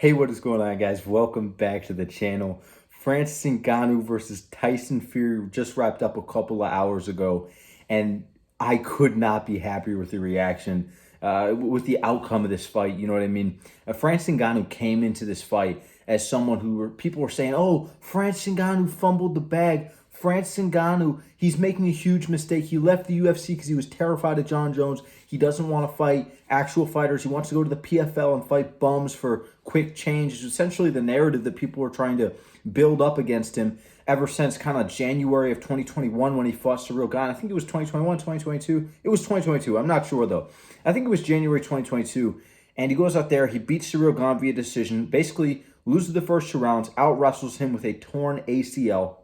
Hey, what is going on, guys? Welcome back to the channel. Francis Ngannou versus Tyson Fury just wrapped up a couple of hours ago, and I could not be happier with the reaction, with the outcome of this fight. You know what I mean? Francis Ngannou came into this fight as someone people were saying, "Oh, Francis Ngannou fumbled the bag. Francis Ngannou, he's making a huge mistake. He left the UFC because he was terrified of Jon Jones. He doesn't want to fight actual fighters. He wants to go to the PFL and fight bums for quick change." Is essentially the narrative that people were trying to build up against him ever since kind of January of 2021 when he fought Ciryl Gane. I think it was 2021, 2022. It was 2022. I'm not sure, though. I think it was January 2022. And he goes out there, he beats Ciryl Gane via decision, basically loses the first 2 rounds, out wrestles him with a torn ACL.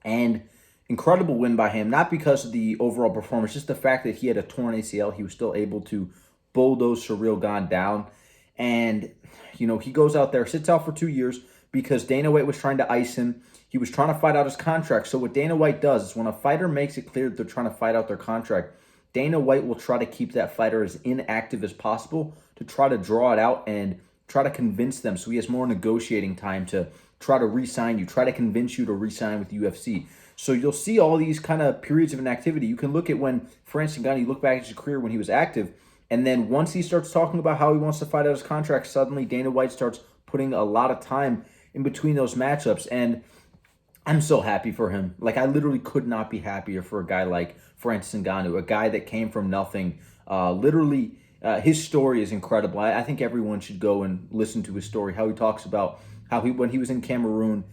And incredible win by him, not because of the overall performance, just the fact that he had a torn ACL, he was still able to bulldoze Ciryl Gane down. And, he goes out there, sits out for 2 years because Dana White was trying to ice him. He was trying to fight out his contract. So what Dana White does is when a fighter makes it clear that they're trying to fight out their contract, Dana White will try to keep that fighter as inactive as possible to try to draw it out and try to convince them so he has more negotiating time to try to re-sign you, try to convince you to re-sign with the UFC. So you'll see all these kind of periods of inactivity. You can look at when Francis Ngannou, you look back at his career when he was active, and then once he starts talking about how he wants to fight out his contract, suddenly Dana White starts putting a lot of time in between those matchups. And I'm so happy for him. Like, I literally could not be happier for a guy like Francis Ngannou, a guy that came from nothing. His story is incredible. I think everyone should go and listen to his story, how he talks about how when he was in Cameroon,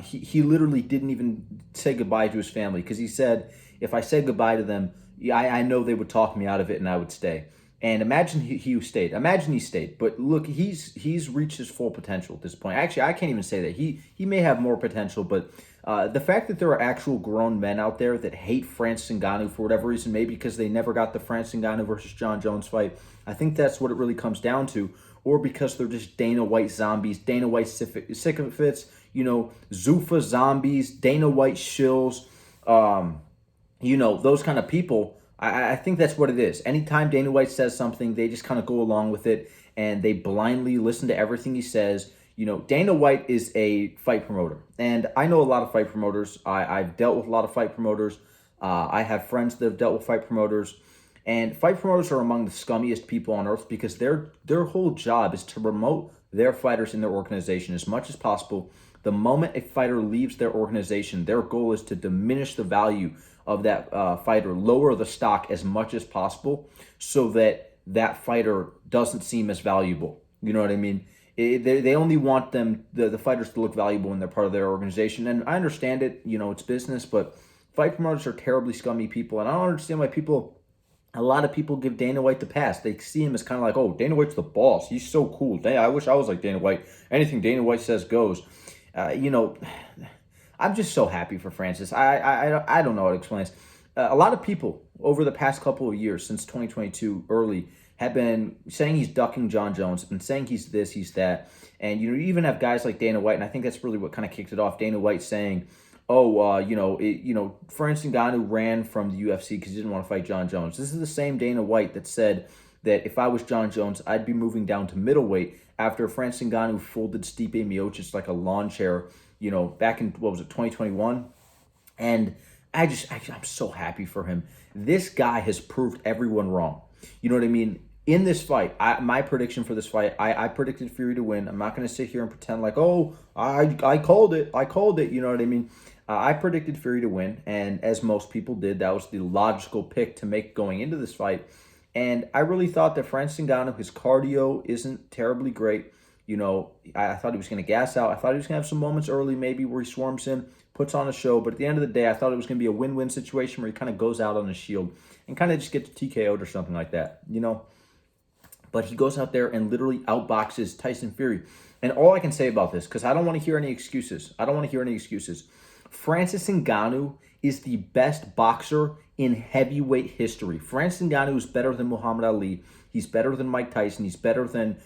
he literally didn't even say goodbye to his family because he said, if I said goodbye to them, I know they would talk me out of it and I would stay. And imagine he stayed. Imagine he stayed. But look, he's reached his full potential at this point. Actually, I can't even say that. He may have more potential, but the fact that there are actual grown men out there that hate Francis Ngannou for whatever reason, maybe because they never got the Francis Ngannou versus Jon Jones fight, I think that's what it really comes down to. Or because they're just Dana White zombies, Dana White sycophants, Zuffa zombies, Dana White shills, those kind of people. I think that's what it is. Anytime Dana White says something, they just kind of go along with it and they blindly listen to everything he says. Dana White is a fight promoter, and I know a lot of fight promoters. I've dealt with a lot of fight promoters. I have friends that have dealt with fight promoters, and fight promoters are among the scummiest people on earth because their whole job is to promote their fighters in their organization as much as possible. The moment a fighter leaves their organization, their goal is to diminish the value of that fighter, lower the stock as much as possible so that that fighter doesn't seem as valuable. You know what I mean? They only want the fighters to look valuable when they're part of their organization. And I understand it, it's business, but fight promoters are terribly scummy people. And I don't understand why a lot of people give Dana White the pass. They see him as kind of like, oh, Dana White's the boss. He's so cool. I wish I was like Dana White. Anything Dana White says goes. I'm just so happy for Francis. I don't know how to explain this. A lot of people over the past couple of years, since 2022 early, have been saying he's ducking Jon Jones, been saying he's this, he's that. And, you even have guys like Dana White, and I think that's really what kind of kicked it off. Dana White saying, Francis Ngannou ran from the UFC because he didn't want to fight Jon Jones. This is the same Dana White that said that if I was Jon Jones, I'd be moving down to middleweight after Francis Ngannou folded Stipe Miocic like a lawn chair, back in, 2021. And I'm so happy for him. This guy has proved everyone wrong. You know what I mean? In this fight, my prediction for this fight, I predicted Fury to win. I'm not going to sit here and pretend like, oh, I called it. I called it. You know what I mean? I predicted Fury to win, and as most people did, that was the logical pick to make going into this fight. And I really thought that Francis Ngannou, his cardio isn't terribly great. I thought he was going to gas out. I thought he was going to have some moments early maybe where he swarms in, puts on a show. But at the end of the day, I thought it was going to be a win-win situation where he kind of goes out on his shield and kind of just gets TKO'd or something like that, But he goes out there and literally outboxes Tyson Fury. And all I can say about this, because I don't want to hear any excuses. Francis Ngannou is the best boxer in heavyweight history. Francis Ngannou is better than Muhammad Ali. He's better than Mike Tyson. He's better than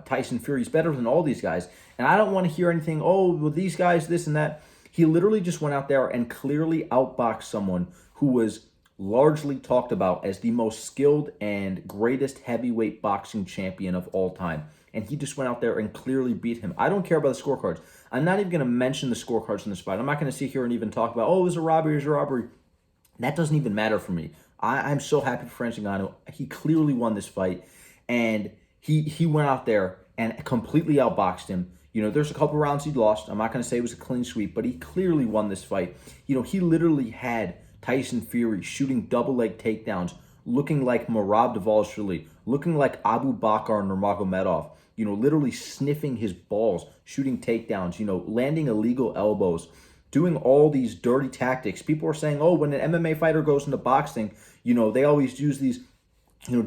Tyson Fury. He's better than all these guys. And I don't want to hear anything, oh, well, these guys, this and that. He literally just went out there and clearly outboxed someone who was largely talked about as the most skilled and greatest heavyweight boxing champion of all time. and he just went out there and clearly beat him. I don't care about the scorecards. I'm not even going to mention the scorecards in this fight. I'm not going to sit here and even talk about, oh, it was a robbery, it was a robbery. That doesn't even matter for me. I'm so happy for Francis Ngannou. He clearly won this fight, and he went out there and completely outboxed him. There's a couple rounds he lost. I'm not going to say it was a clean sweep, but he clearly won this fight. He literally had Tyson Fury shooting double leg takedowns, looking like Merab Dvalishvili, looking like Abu Bakr Nurmagomedov, literally sniffing his balls, shooting takedowns, landing illegal elbows, doing all these dirty tactics. People are saying, oh, when an MMA fighter goes into boxing, they always use these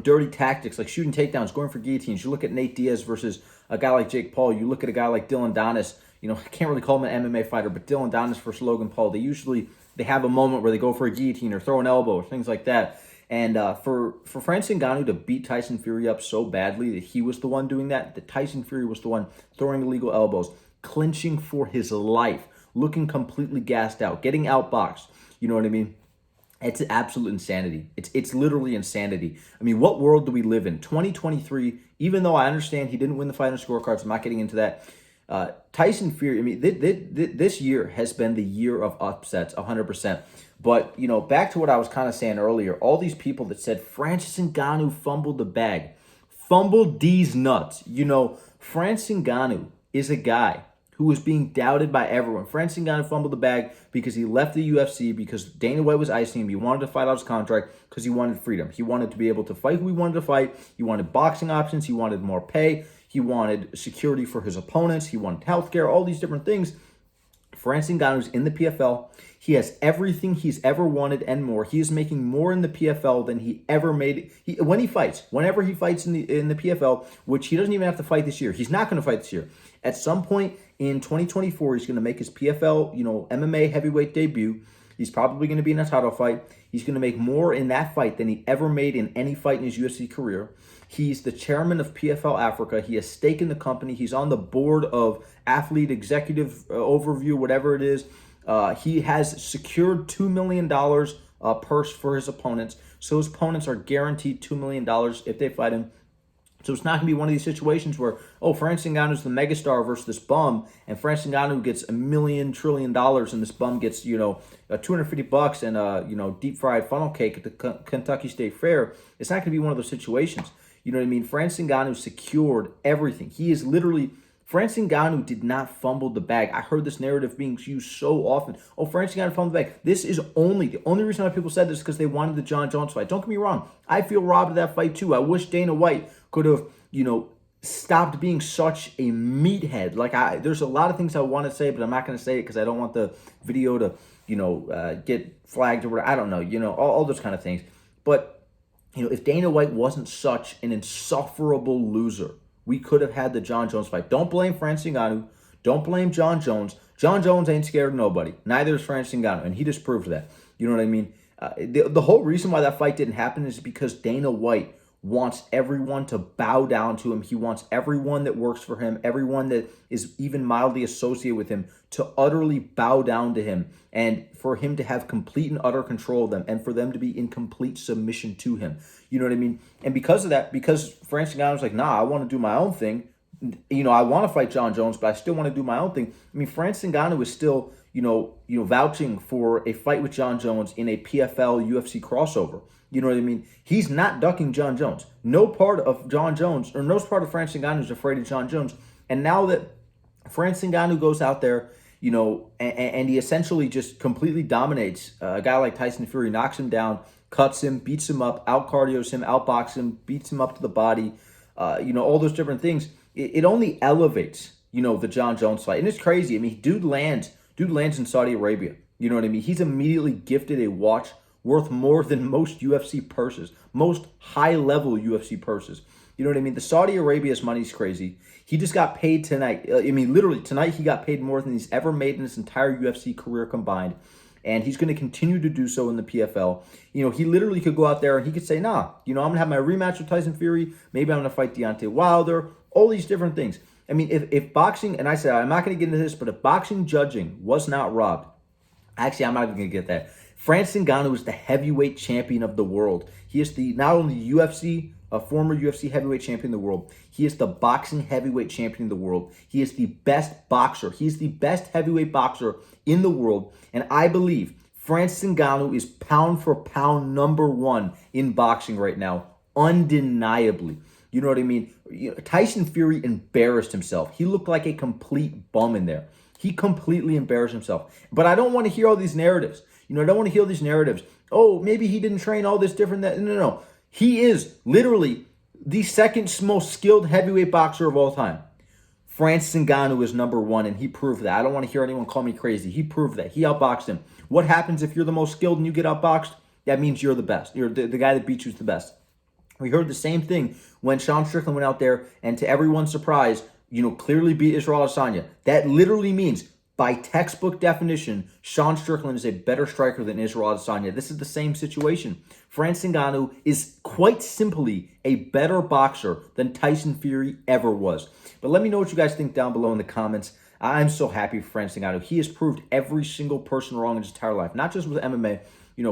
dirty tactics like shooting takedowns, going for guillotines. You look at Nate Diaz versus a guy like Jake Paul. You look at a guy like Dylan Donis. I can't really call him an MMA fighter, but Dylan Donis versus Logan Paul. They have a moment where they go for a guillotine or throw an elbow or things like that. And for Francis Ngannou to beat Tyson Fury up so badly that he was the one doing that Tyson Fury was the one throwing illegal elbows, clinching for his life, looking completely gassed out, getting outboxed. You know what I mean? It's absolute insanity. It's literally insanity. I mean, what world do we live in? 2023, even though I understand he didn't win the fight on scorecards, I'm not getting into that. Tyson Fury, I mean, this year has been the year of upsets, 100%. But, back to what I was kind of saying earlier, all these people that said Francis Ngannou fumbled the bag, fumbled these nuts. Francis Ngannou is a guy who was being doubted by everyone. Francis Ngannou fumbled the bag because he left the UFC because Dana White was icing him. He wanted to fight out his contract because he wanted freedom. He wanted to be able to fight who he wanted to fight. He wanted boxing options. He wanted more pay. He wanted security for his opponents. He wanted healthcare, all these different things. Francis Ngannou's in the PFL. He has everything he's ever wanted and more. He is making more in the PFL than he ever made. Whenever he fights in the PFL, which he doesn't even have to fight this year. He's not going to fight this year. At some point in 2024, he's going to make his PFL, MMA heavyweight debut. He's probably going to be in a title fight. He's going to make more in that fight than he ever made in any fight in his UFC career. He's the chairman of PFL Africa. He has stake in the company. He's on the board of Athlete Executive Overview, whatever it is. He has secured $2 million purse for his opponents. So his opponents are guaranteed $2 million if they fight him. So it's not going to be one of these situations where, oh, Francis Ngannou's the megastar versus this bum, and Francis Ngannou gets $1 million trillion, and this bum gets, $250 and a, deep fried funnel cake at the Kentucky State Fair. It's not going to be one of those situations. You know what I mean? Francis Ngannou secured everything. He is literally... Francis Ngannou did not fumble the bag. I heard this narrative being used so often. Oh, Francis Ngannou fumbled the bag. This is the only reason why people said this is because they wanted the Jon Jones fight. Don't get me wrong. I feel robbed of that fight too. I wish Dana White could have, stopped being such a meathead. There's a lot of things I want to say, but I'm not going to say it because I don't want the video to, get flagged or whatever. I don't know, all those kind of things. But, if Dana White wasn't such an insufferable loser, we could have had the Jon Jones fight. Don't blame Francis Ngannou. Don't blame Jon Jones. Jon Jones ain't scared of nobody. Neither is Francis Ngannou, and he just proved that. You know what I mean? The whole reason why that fight didn't happen is because Dana White wants everyone to bow down to him. He wants everyone that works for him, everyone that is even mildly associated with him, to utterly bow down to him, and for him to have complete and utter control of them, and for them to be in complete submission to him. You know what I mean? And because of that, because Francis Ngannou's like, nah, I want to do my own thing. I want to fight Jon Jones, but I still want to do my own thing. I mean, Francis Ngannou is still, vouching for a fight with Jon Jones in a PFL UFC crossover. You know what I mean? He's not ducking Jon Jones. No part of Jon Jones, or no part of Francis Ngannou is afraid of Jon Jones. And now that Francis Ngannou goes out there, and he essentially just completely dominates a guy like Tyson Fury, knocks him down, cuts him, beats him up, out-cardios him, outboxes him, beats him up to the body, all those different things. It only elevates, the Jon Jones fight. And it's crazy. I mean, dude lands in Saudi Arabia. You know what I mean? He's immediately gifted a watch worth more than most UFC purses, most high-level UFC purses. You know what I mean? The Saudi Arabia's money's crazy. He just got paid tonight. Literally, tonight he got paid more than he's ever made in his entire UFC career combined. And he's going to continue to do so in the PFL. He literally could go out there and he could say, nah, I'm going to have my rematch with Tyson Fury. Maybe I'm going to fight Deontay Wilder. All these different things. I mean, if boxing, and I said, I'm not going to get into this, but if boxing judging was not robbed, actually, I'm not even going to get that. Francis Ngannou is the heavyweight champion of the world. He is not only the UFC a former UFC heavyweight champion of the world. He is the boxing heavyweight champion of the world. He is the best boxer. He is the best heavyweight boxer in the world. And I believe Francis Ngannou is pound for pound #1 in boxing right now, undeniably. You know what I mean? Tyson Fury embarrassed himself. He looked like a complete bum in there. He completely embarrassed himself. But I don't want to hear all these narratives. I don't want to hear these narratives. Oh, maybe he didn't train all this different. No. He is literally the second most skilled heavyweight boxer of all time. Francis Ngannou is #1, and he proved that. I don't want to hear anyone call me crazy. He proved that. He outboxed him. What happens if you're the most skilled and you get outboxed? That means you're the best. You're the guy that beats you is the best. We heard the same thing when Sean Strickland went out there and, to everyone's surprise, clearly beat Israel Adesanya. That literally means, by textbook definition, Sean Strickland is a better striker than Israel Adesanya. This is the same situation. Francis Ngannou is quite simply a better boxer than Tyson Fury ever was. But let me know what you guys think down below in the comments. I'm so happy for Francis Ngannou. He has proved every single person wrong in his entire life, not just with MMA,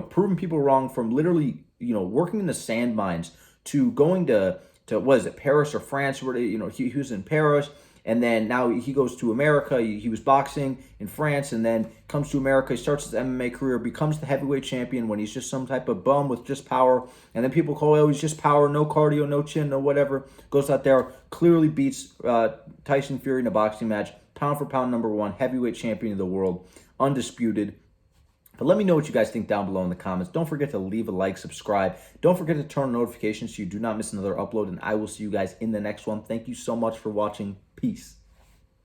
proving people wrong from literally, working in the sand mines to going to what is it, Paris or France, where he was in Paris, and then now he goes to America. He was boxing in France, and then comes to America. He starts his MMA career, becomes the heavyweight champion when he's just some type of bum with just power, and then people call, oh, he's just power, no cardio, no chin, no whatever. Goes out there, clearly beats Tyson Fury in a boxing match, pound for pound #1, heavyweight champion of the world, undisputed. But let me know what you guys think down below in the comments. Don't forget to leave a like, subscribe. Don't forget to turn on notifications so you do not miss another upload. And I will see you guys in the next one. Thank you so much for watching. Peace.